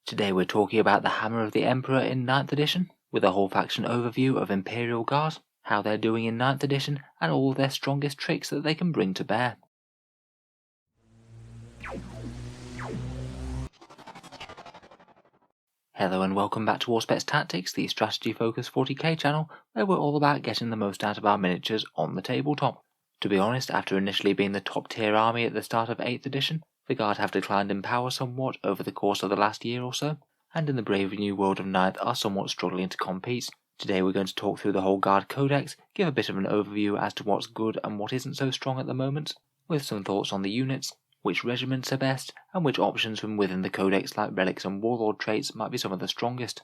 Today we're talking about the Hammer of the Emperor in 9th edition, with a whole faction overview of Imperial Guard, how they're doing in 9th edition, and all of their strongest tricks that they can bring to bear. Hello and welcome back to Auspex Tactics, the strategy-focused 40k channel, where we're all about getting the most out of our miniatures on the tabletop. To be honest, after initially being the top tier army at the start of 8th edition, the Guard have declined in power somewhat over the course of the last year or so, and in the brave new world of 9th are somewhat struggling to compete. Today we're going to talk through the whole Guard Codex, give a bit of an overview as to what's good and what isn't so strong at the moment, with some thoughts on the units, which regiments are best, and which options from within the Codex like relics and warlord traits might be some of the strongest.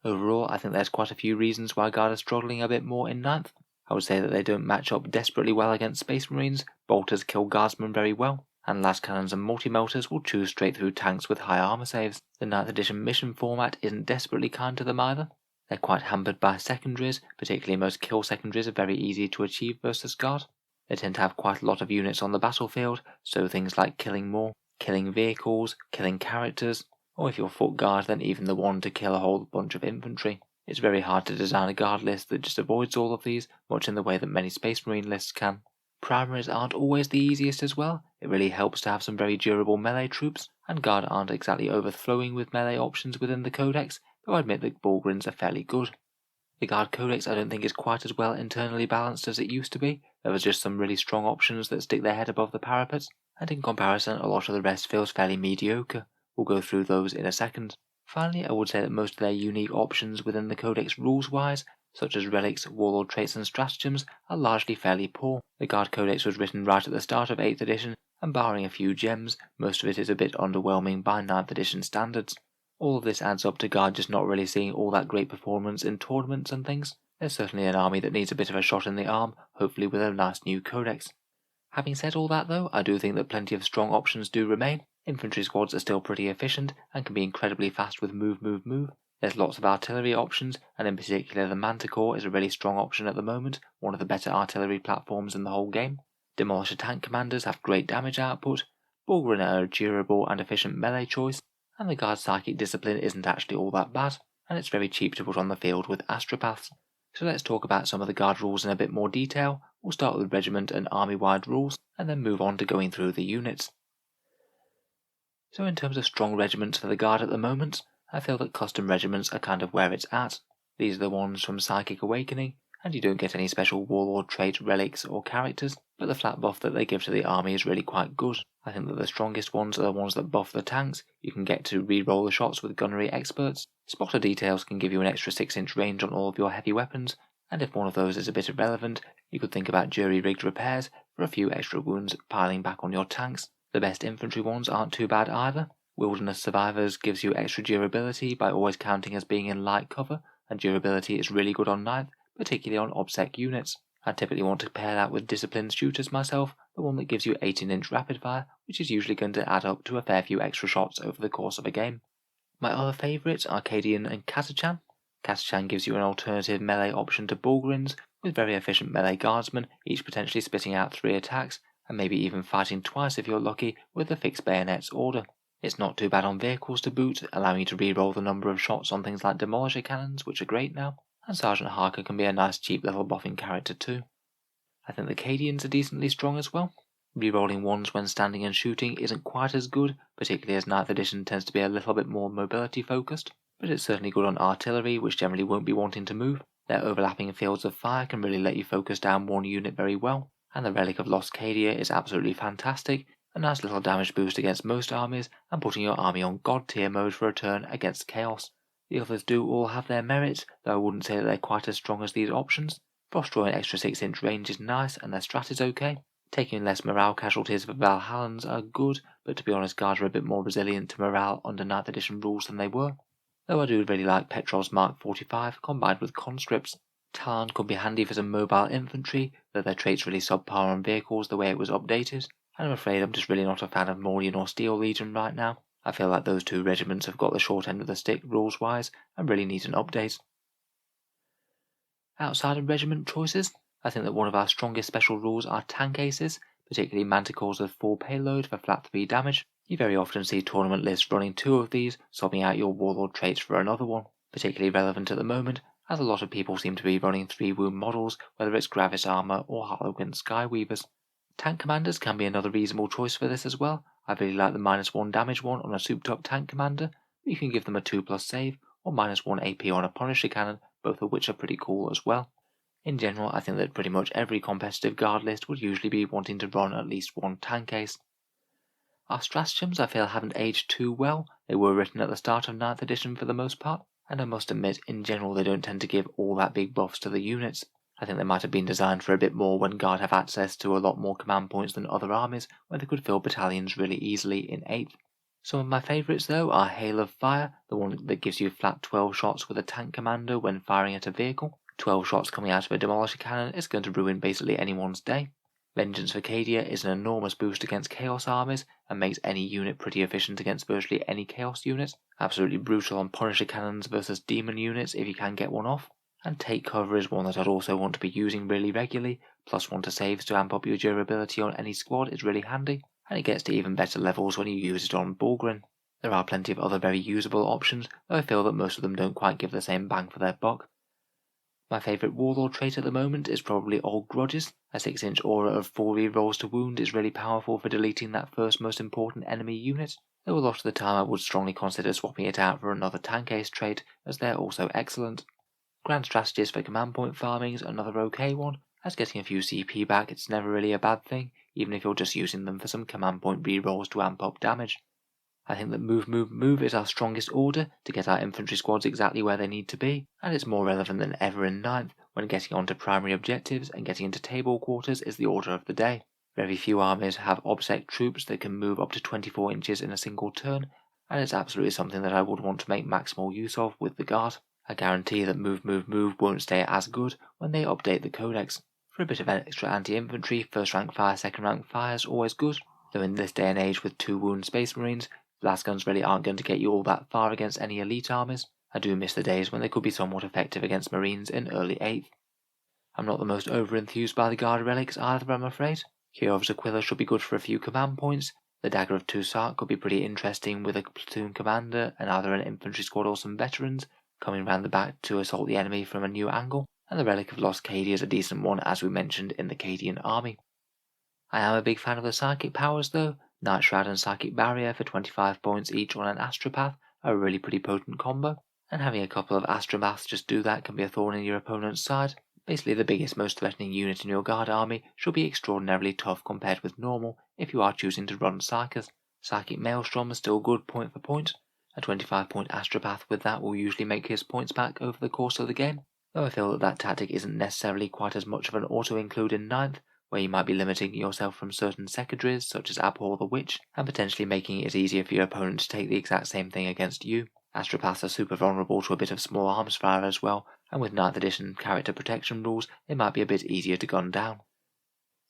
Overall, I think there's quite a few reasons why Guard are struggling a bit more in 9th. I would say that they don't match up desperately well against Space Marines, bolters kill Guardsmen very well, and las cannons and multi-melters will chew straight through tanks with high armor saves. The 9th edition mission format isn't desperately kind to them either. They're quite hampered by secondaries, particularly most kill secondaries are very easy to achieve versus Guard. They tend to have quite a lot of units on the battlefield, so things like killing more, killing vehicles, killing characters, or if you're foot Guard then even the one to kill a whole bunch of infantry. It's very hard to design a Guard list that just avoids all of these, much in the way that many Space Marine lists can. Primaries aren't always the easiest as well. It really helps to have some very durable melee troops, and Guard aren't exactly overflowing with melee options within the Codex, though I admit that Bullgryns are fairly good. The Guard Codex I don't think is quite as well internally balanced as it used to be. There was just some really strong options that stick their head above the parapet, and in comparison a lot of the rest feels fairly mediocre. We'll go through those in a second. Finally, I would say that most of their unique options within the Codex rules-wise, such as relics, warlord traits and stratagems, are largely fairly poor. The Guard Codex was written right at the start of 8th edition, and barring a few gems, most of it is a bit underwhelming by 9th edition standards. All of this adds up to Guard just not really seeing all that great performance in tournaments and things. They're certainly an army that needs a bit of a shot in the arm, hopefully with a nice new Codex. Having said all that though, I do think that plenty of strong options do remain. Infantry squads are still pretty efficient and can be incredibly fast with move. There's lots of artillery options, and in particular the Manticore is a really strong option at the moment, one of the better artillery platforms in the whole game. Demolisher tank commanders have great damage output, Bullgryn are a durable and efficient melee choice, and the Guard psychic discipline isn't actually all that bad, and it's very cheap to put on the field with astropaths. So let's talk about some of the Guard rules in a bit more detail. We'll start with regiment and army-wide rules, and then move on to going through the units. So in terms of strong regiments for the Guard at the moment, I feel that custom regiments are kind of where it's at. These are the ones from Psychic Awakening, and you don't get any special warlord trait, relics or characters, but the flat buff that they give to the army is really quite good. I think that the strongest ones are the ones that buff the tanks. You can get to re-roll the shots with gunnery experts. Spotter details can give you an extra 6-inch range on all of your heavy weapons, and if one of those is a bit irrelevant, you could think about jury-rigged repairs for a few extra wounds piling back on your tanks. The best infantry ones aren't too bad either. Wilderness Survivors gives you extra durability by always counting as being in light cover, and durability is really good on 9th, particularly on Auspex units. I typically want to pair that with Disciplined Shooters myself, the one that gives you 18-inch rapid fire, which is usually going to add up to a fair few extra shots over the course of a game. My other favourites are Cadian and Catachan. Catachan gives you an alternative melee option to Bullgryns, with very efficient melee guardsmen, each potentially spitting out 3 attacks, and maybe even fighting twice if you're lucky with the fixed bayonets order. It's not too bad on vehicles to boot, allowing you to re-roll the number of shots on things like Demolisher cannons, which are great now, and Sergeant Harker can be a nice cheap level buffing character too. I think the Cadians are decently strong as well. Re-rolling ones when standing and shooting isn't quite as good, particularly as 9th edition tends to be a little bit more mobility focused, but it's certainly good on artillery, which generally won't be wanting to move. Their overlapping fields of fire can really let you focus down one unit very well, and the Relic of Lost Cadia is absolutely fantastic, a nice little damage boost against most armies, and putting your army on God tier mode for a turn against Chaos. The others do all have their merits, though I wouldn't say that they're quite as strong as these options. Frostdraw in extra 6-inch range is nice, and their strat is okay. Taking less morale casualties for Valhallans are good, but to be honest, Guards are a bit more resilient to morale under 9th edition rules than they were. Though I do really like Petrov's Mark 45 combined with conscripts. Talon could be handy for some mobile infantry, though their traits really subpar on vehicles the way it was updated, and I'm afraid I'm just really not a fan of Maulian or Steel Legion right now. I feel like those two regiments have got the short end of the stick rules-wise and really need an update. Outside of regiment choices, I think that one of our strongest special rules are tank aces, particularly Manticores with full payload for flat 3 damage. You very often see tournament lists running 2 of these, swapping out your warlord traits for another one, particularly relevant at the moment, as a lot of people seem to be running 3 wound models, whether it's Gravis Armor or Harlequin Skyweavers. Tank commanders can be another reasonable choice for this as well. I really like the -1 damage one on a souped up tank commander, but you can give them a 2+ save, or -1 AP on a Punisher cannon, both of which are pretty cool as well. In general, I think that pretty much every competitive guard list would usually be wanting to run at least one tank ace. Our stratagems I feel haven't aged too well. They were written at the start of 9th edition for the most part, and I must admit, in general they don't tend to give all that big buffs to the units. I think they might have been designed for a bit more when Guard have access to a lot more command points than other armies, where they could fill battalions really easily in 8th. Some of my favourites though are Hail of Fire, the one that gives you flat 12 shots with a tank commander when firing at a vehicle. 12 shots coming out of a Demolisher cannon is going to ruin basically anyone's day. Vengeance for Cadia is an enormous boost against Chaos armies and makes any unit pretty efficient against virtually any Chaos unit. Absolutely brutal on Punisher cannons versus Demon units if you can get one off. And Take Cover is one that I'd also want to be using really regularly. +1 to saves to amp up your durability on any squad is really handy, and it gets to even better levels when you use it on Bullgrin. There are plenty of other very usable options, though I feel that most of them don't quite give the same bang for their buck. My favourite warlord trait at the moment is probably Old Grudges. A 6-inch aura of 4 rerolls to wound is really powerful for deleting that first most important enemy unit, though a lot of the time I would strongly consider swapping it out for another tank ace trait, as they're also excellent. Grand strategies for command point farming is another okay one, as getting a few CP back it's never really a bad thing, even if you're just using them for some command point rerolls to amp up damage. I think that move is our strongest order to get our infantry squads exactly where they need to be, and it's more relevant than ever in 9th when getting onto primary objectives and getting into table quarters is the order of the day. Very few armies have OBSEC troops that can move up to 24 inches in a single turn, and it's absolutely something that I would want to make maximal use of with the Guard. I guarantee that move won't stay as good when they update the codex. For a bit of extra anti-infantry, first rank fire, second rank fire is always good, though in this day and age with 2 wound Space Marines, blast guns really aren't going to get you all that far against any elite armies. I do miss the days when they could be somewhat effective against Marines in early 8th. I'm not the most over-enthused by the Guard relics either, I'm afraid. Hero of Aquila should be good for a few command points. The Dagger of Toussaint could be pretty interesting with a platoon commander and either an infantry squad or some veterans coming round the back to assault the enemy from a new angle, and the Relic of Lost Cadia is a decent one as we mentioned in the Cadian army. I am a big fan of the psychic powers though. Night Shroud and Psychic Barrier for 25 points each on an Astropath are a really pretty potent combo, and having a couple of Astropaths just do that can be a thorn in your opponent's side. Basically the biggest, most threatening unit in your Guard army should be extraordinarily tough compared with normal if you are choosing to run Psychers. Psychic Maelstrom is still good point for point. A 25-point Astropath with that will usually make his points back over the course of the game, though I feel that tactic isn't necessarily quite as much of an auto-include in 9th, where you might be limiting yourself from certain secondaries such as Abhor the Witch, and potentially making it easier for your opponent to take the exact same thing against you. Astropaths are super vulnerable to a bit of small arms fire as well, and with 9th edition character protection rules, they might be a bit easier to gun down.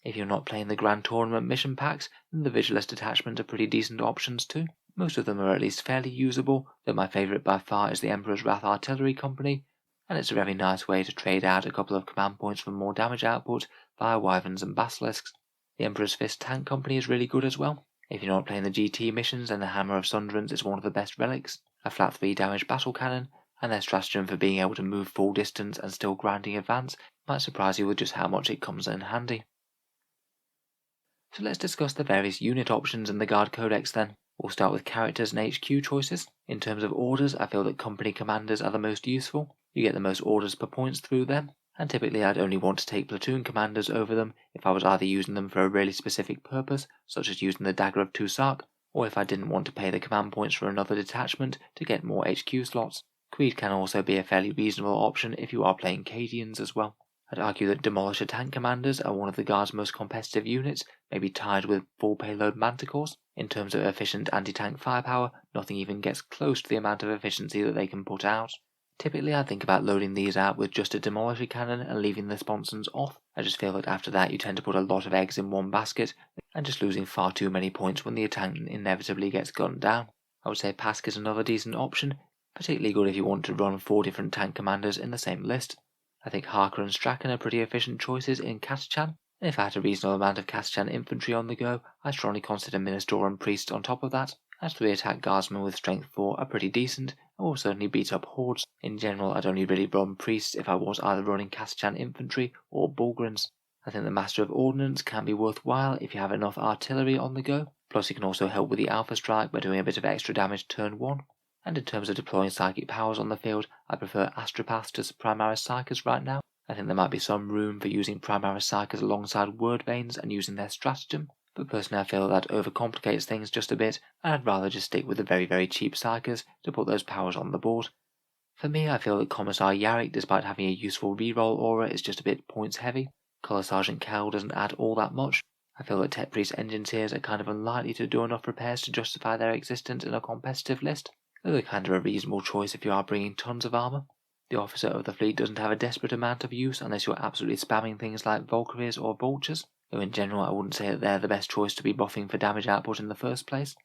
If you're not playing the Grand Tournament mission packs, then the Vigilist detachment are pretty decent options too. Most of them are at least fairly usable, though my favourite by far is the Emperor's Wrath Artillery Company, and it's a very nice way to trade out a couple of command points for more damage output via Wyverns and Basilisks. The Emperor's Fist Tank Company is really good as well. If you're not playing the GT missions, then the Hammer of Sunderance is one of the best relics, a flat 3 damage battle cannon, and their stratagem for being able to move full distance and still grinding advance might surprise you with just how much it comes in handy. So let's discuss the various unit options in the Guard Codex then. We'll start with characters and HQ choices. In terms of orders, I feel that company commanders are the most useful. You get the most orders per points through them, and typically I'd only want to take platoon commanders over them if I was either using them for a really specific purpose, such as using the Dagger of Toussaint, or if I didn't want to pay the command points for another detachment to get more HQ slots. Creed can also be a fairly reasonable option if you are playing Cadians as well. I'd argue that Demolisher tank commanders are one of the Guard's most competitive units, maybe tied with full payload Manticores. In terms of efficient anti-tank firepower, nothing even gets close to the amount of efficiency that they can put out. Typically I think about loading these out with just a Demolisher cannon and leaving the sponsons off. I just feel that after that you tend to put a lot of eggs in one basket and just losing far too many points when the attack inevitably gets gunned down. I would say Pask is another decent option, particularly good if you want to run 4 different tank commanders in the same list. I think Harker and Strachan are pretty efficient choices in Katachan. And if I had a reasonable amount of Castan infantry on the go, I'd strongly consider Ministorum Priests on top of that, as 3 attack guardsmen with strength 4 are pretty decent and will certainly beat up hordes. In general, I'd only really run priests if I was either running Castan infantry or Bulgarins. I think the Master of Ordnance can be worthwhile if you have enough artillery on the go, plus you can also help with the Alpha Strike by doing a bit of extra damage turn 1. And in terms of deploying psychic powers on the field, I prefer Astropaths to Primaris Psychers right now. I think there might be some room for using Primaris Psychers alongside Word Veins and using their stratagem, but personally I feel that overcomplicates things just a bit, and I'd rather just stick with the very very cheap Psychers to put those powers on the board. For me, I feel that Commissar Yarrick, despite having a useful reroll aura, is just a bit points heavy. Colour Sergeant Cal doesn't add all that much. I feel that Tech Priest Engineers are kind of unlikely to do enough repairs to justify their existence in a competitive list, though they're kind of a reasonable choice if you are bringing tons of armour. The Officer of the Fleet doesn't have a desperate amount of use unless you're absolutely spamming things like Valkyries or Vultures, though in general I wouldn't say that they're the best choice to be buffing for damage output in the first place.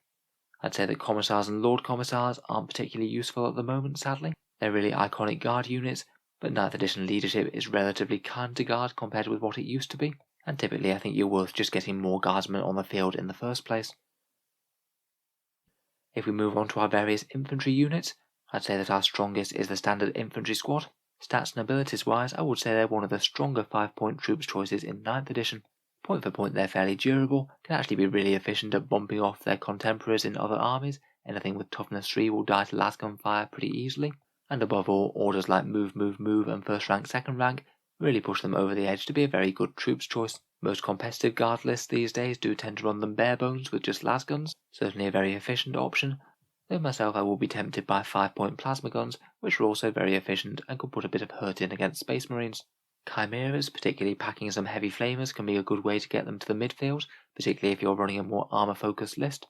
I'd say that Commissars and Lord Commissars aren't particularly useful at the moment, sadly. They're really iconic guard units, but 9th edition leadership is relatively kind to guard compared with what it used to be, and typically I think you're worth just getting more guardsmen on the field in the first place. If we move on to our various infantry units, I'd say that our strongest is the standard infantry squad. Stats and abilities wise, I would say they're one of the stronger 5-point troops choices in 9th edition. Point for point they're fairly durable, can actually be really efficient at bumping off their contemporaries in other armies. Anything with toughness 3 will die to las gun fire pretty easily, and above all, orders like move, move, move and first rank, second rank really push them over the edge to be a very good troops choice. Most competitive guard lists these days do tend to run them bare bones with just las guns, certainly a very efficient option, though myself I will be tempted by 5-point plasma guns, which are also very efficient and could put a bit of hurt in against Space Marines. Chimeras, particularly packing some heavy flamers, can be a good way to get them to the midfield, particularly if you're running a more armor focused list,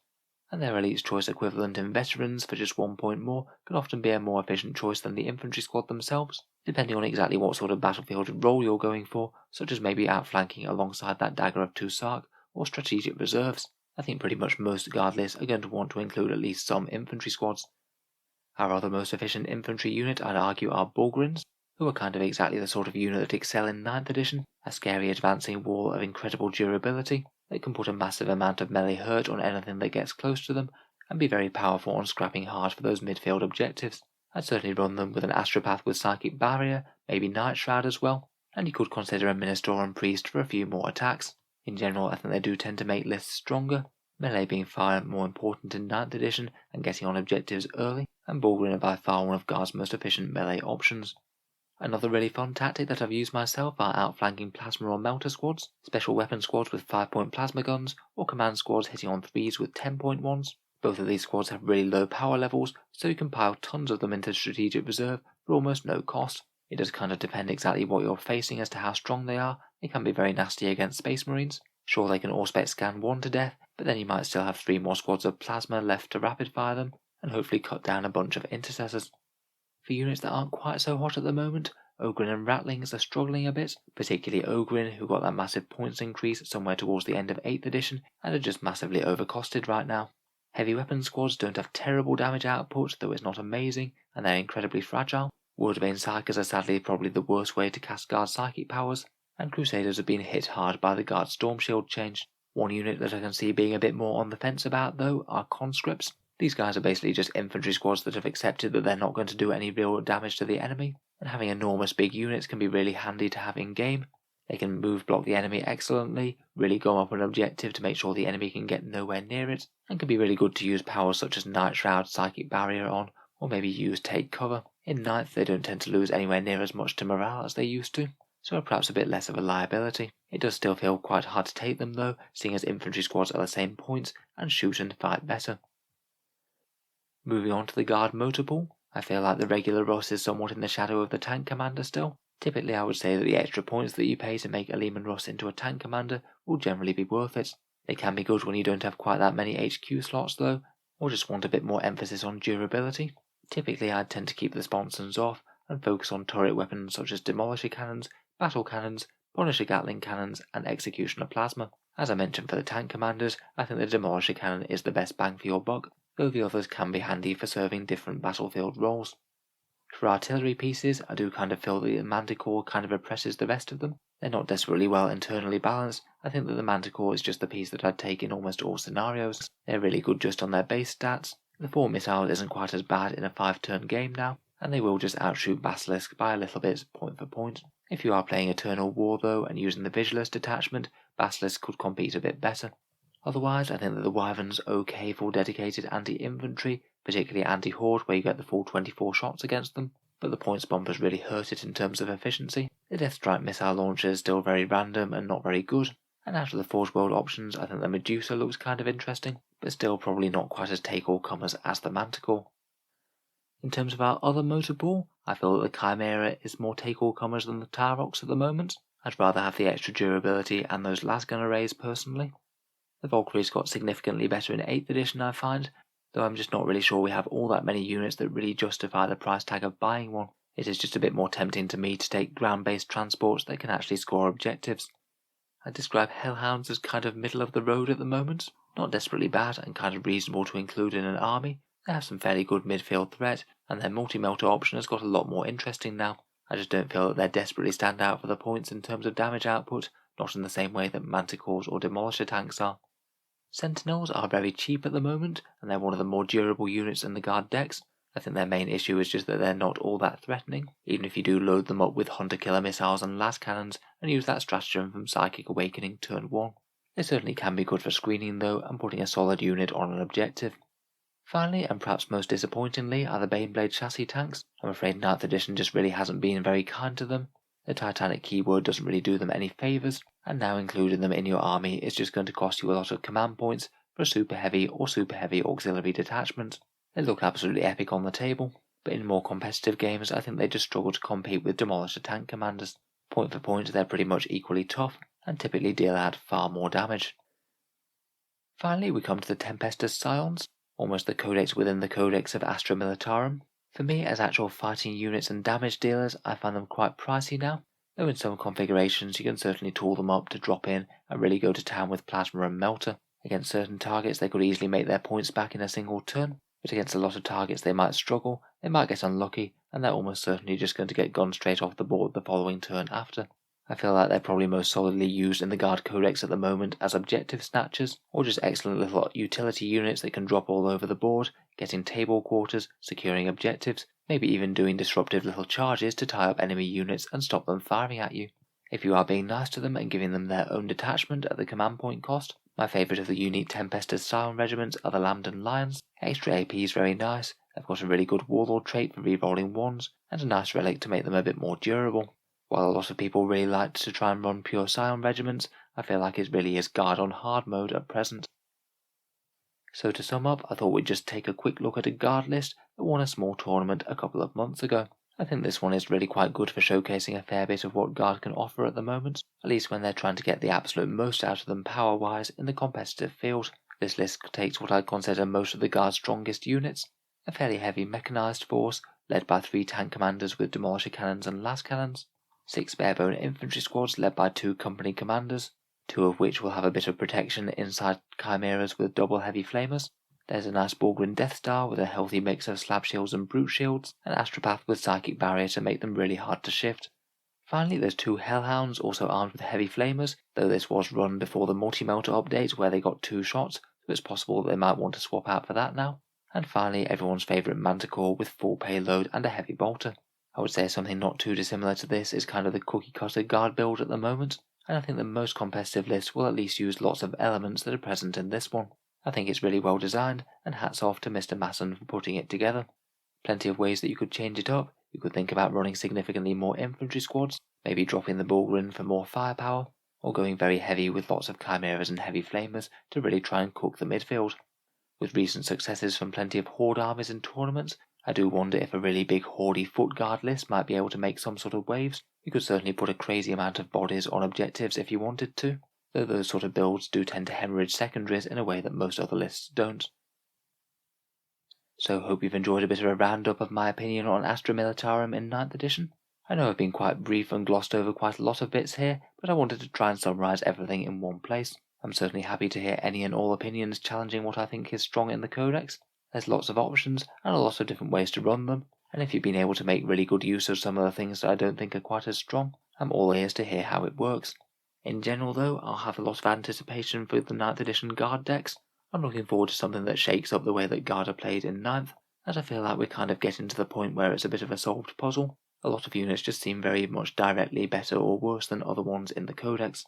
and their Elite's choice equivalent in veterans for just 1 point more can often be a more efficient choice than the infantry squad themselves, depending on exactly what sort of battlefield role you're going for, such as maybe outflanking alongside that Dagger of Tusark or strategic reserves. I think pretty much most guard lists are going to want to include at least some infantry squads. Our other most efficient infantry unit I'd argue are Bulgarins, who are kind of exactly the sort of unit that excel in 9th edition, a scary advancing wall of incredible durability that can put a massive amount of melee hurt on anything that gets close to them, and be very powerful on scrapping hard for those midfield objectives. I'd certainly run them with an Astropath with Psychic Barrier, maybe Night Shroud as well, and you could consider a Ministorum Priest for a few more attacks. In general, I think they do tend to make lists stronger, melee being far more important in 9th edition and getting on objectives early, and Bulgarin are by far one of Guard's most efficient melee options. Another really fun tactic that I've used myself are outflanking plasma or melter squads, special weapon squads with 5-point plasma guns, or command squads hitting on 3s with 10-point ones. Both of these squads have really low power levels, so you can pile tons of them into strategic reserve for almost no cost. It does kind of depend exactly what you're facing as to how strong they are. They can be very nasty against Space Marines. Sure, they can Auspex scan 1 to death, but then you might still have 3 more squads of plasma left to rapid fire them, and hopefully cut down a bunch of intercessors. For units that aren't quite so hot at the moment, Ogrin and Ratlings are struggling a bit, particularly Ogrin, who got that massive points increase somewhere towards the end of 8th edition and are just massively overcosted right now. Heavy weapon squads don't have terrible damage output, though it's not amazing, and they're incredibly fragile. Wordbane Psychers are sadly probably the worst way to cast Guard psychic powers, and Crusaders have been hit hard by the Guard Storm Shield change. One unit that I can see being a bit more on the fence about, though, are Conscripts. These guys are basically just infantry squads that have accepted that they're not going to do any real damage to the enemy, and having enormous big units can be really handy to have in game. They can move block the enemy excellently, really go up an objective to make sure the enemy can get nowhere near it, and can be really good to use powers such as Night Shroud, Psychic Barrier on, or maybe use Take Cover. In 9th they don't tend to lose anywhere near as much to morale as they used to, so are perhaps a bit less of a liability. It does still feel quite hard to take them though, seeing as infantry squads are the same points and shoot and fight better. Moving on to the Guard motor pool, I feel like the regular Russ is somewhat in the shadow of the tank commander still. Typically I would say that the extra points that you pay to make a Lehman Russ into a tank commander will generally be worth it. They can be good when you don't have quite that many HQ slots though, or just want a bit more emphasis on durability. Typically I'd tend to keep the sponsons off and focus on turret weapons such as Demolisher cannons, battle cannons, Punisher Gatling cannons and Executioner plasma. As I mentioned for the tank commanders, I think the Demolisher cannon is the best bang for your buck, though the others can be handy for serving different battlefield roles. For artillery pieces, I do kind of feel that the Manticore kind of oppresses the rest of them. They're not desperately well internally balanced. I think that the Manticore is just the piece that I'd take in almost all scenarios. They're really good just on their base stats. The 4 missiles isn't quite as bad in a 5-turn game now, and they will just outshoot Basilisk by a little bit point for point. If you are playing Eternal War though and using the Vigilus detachment, Basilisk could compete a bit better. Otherwise, I think that the Wyvern's okay for dedicated anti-infantry, particularly anti-horde where you get the full 24 shots against them, but the points bumpers really hurt it in terms of efficiency. The Death Strike missile launcher is still very random and not very good, and out of the Forge World options I think the Medusa looks kind of interesting, but still probably not quite as take-all-comers as the Manticore. In terms of our other motor pool, I feel that the Chimera is more take-all-comers than the Tarox at the moment. I'd rather have the extra durability and those lasgun arrays personally. The Valkyries got significantly better in 8th edition I find, though I'm just not really sure we have all that many units that really justify the price tag of buying one. It is just a bit more tempting to me to take ground-based transports that can actually score objectives. I describe Hellhounds as kind of middle of the road at the moment, not desperately bad and kind of reasonable to include in an army. They have some fairly good midfield threat, and their multi-melter option has got a lot more interesting now. I just don't feel that they desperately stand out for the points in terms of damage output, not in the same way that Manticores or Demolisher tanks are. Sentinels are very cheap at the moment, and they're one of the more durable units in the guard decks. I think their main issue is just that they're not all that threatening, even if you do load them up with hunter-killer missiles and las cannons and use that stratagem from Psychic Awakening turn 1. They certainly can be good for screening though and putting a solid unit on an objective. Finally, and perhaps most disappointingly, are the Baneblade chassis tanks. I'm afraid 9th edition just really hasn't been very kind to them. The Titanic keyword doesn't really do them any favours, and now including them in your army is just going to cost you a lot of command points for a super heavy or super heavy auxiliary detachment. They look absolutely epic on the table, but in more competitive games I think they just struggle to compete with Demolisher tank commanders. Point for point they're pretty much equally tough, and typically deal out far more damage. Finally we come to the Tempestus Scions, almost the codex within the codex of Astra Militarum. For me, as actual fighting units and damage dealers, I find them quite pricey now, though in some configurations you can certainly tool them up to drop in and really go to town with Plasma and Melter. Against certain targets they could easily make their points back in a single turn, but against a lot of targets they might struggle, they might get unlucky, and they're almost certainly just going to get gunned straight off the board the following turn after. I feel like they're probably most solidly used in the Guard Codex at the moment as objective snatchers, or just excellent little utility units that can drop all over the board, getting table quarters, securing objectives, maybe even doing disruptive little charges to tie up enemy units and stop them firing at you. If you are being nice to them and giving them their own detachment at the command point cost, my favourite of the unique Tempestus Scion regiments are the Lambden Lions. Extra AP is very nice, they've got a really good warlord trait for rerolling wands, and a nice relic to make them a bit more durable. While a lot of people really like to try and run pure Scion regiments, I feel like it really is guard on hard mode at present. So to sum up, I thought we'd just take a quick look at a guard list that won a small tournament a couple of months ago. I think this one is really quite good for showcasing a fair bit of what guard can offer at the moment, at least when they're trying to get the absolute most out of them power-wise in the competitive field. This list takes what I'd consider most of the guard's strongest units, a fairly heavy mechanised force led by 3 tank commanders with demolisher cannons and las cannons, 6 barebone infantry squads led by 2 company commanders, 2 of which will have a bit of protection inside chimeras with double heavy flamers. There's a nice Bulgrin Death Star with a healthy mix of slab shields and brute shields, and Astropath with psychic barrier to make them really hard to shift. Finally, there's 2 Hellhounds also armed with heavy flamers, though this was run before the multi-melter update where they got 2 shots, so it's possible that they might want to swap out for that now. And finally, everyone's favourite Manticore with full payload and a heavy bolter. I would say something not too dissimilar to this is kind of the cookie-cutter guard build at the moment, and I think that most competitive lists will at least use lots of elements that are present in this one. I think it's really well designed, and hats off to Mr. Masson for putting it together. Plenty of ways that you could change it up. You could think about running significantly more infantry squads, maybe dropping the Bulgrin for more firepower, or going very heavy with lots of chimeras and heavy flamers to really try and cook the midfield. With recent successes from plenty of horde armies in tournaments, I do wonder if a really big hordy foot guard list might be able to make some sort of waves. You could certainly put a crazy amount of bodies on objectives if you wanted to, though those sort of builds do tend to hemorrhage secondaries in a way that most other lists don't. So hope you've enjoyed a bit of a roundup of my opinion on Astra Militarum in 9th edition. I know I've been quite brief and glossed over quite a lot of bits here, but I wanted to try and summarise everything in one place. I'm certainly happy to hear any and all opinions challenging what I think is strong in the codex. There's lots of options and a lot of different ways to run them, and if you've been able to make really good use of some of the things that I don't think are quite as strong, I'm all ears to hear how it works. In general though, I'll have a lot of anticipation for the 9th edition Guard decks. I'm looking forward to something that shakes up the way that Guard are played in 9th, as I feel like we're kind of getting to the point where it's a bit of a solved puzzle. A lot of units just seem very much directly better or worse than other ones in the codex.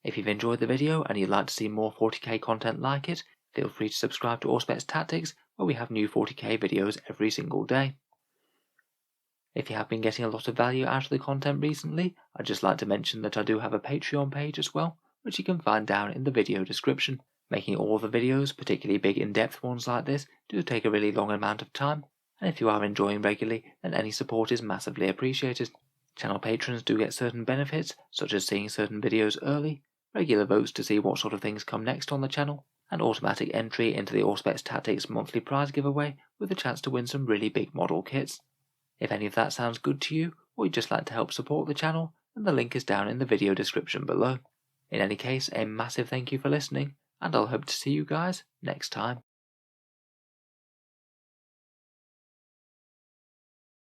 If you've enjoyed the video and you'd like to see more 40k content like it, feel free to subscribe to Auspex Tactics, where we have new 40k videos every single day. If you have been getting a lot of value out of the content recently, I'd just like to mention that I do have a Patreon page as well, which you can find down in the video description. Making all the videos, particularly big in-depth ones like this, do take a really long amount of time, and if you are enjoying regularly, then any support is massively appreciated. Channel patrons do get certain benefits, such as seeing certain videos early, regular votes to see what sort of things come next on the channel, and automatic entry into the Auspex Tactics monthly prize giveaway with a chance to win some really big model kits. If any of that sounds good to you, or you'd just like to help support the channel, then the link is down in the video description below. In any case, a massive thank you for listening, and I'll hope to see you guys next time.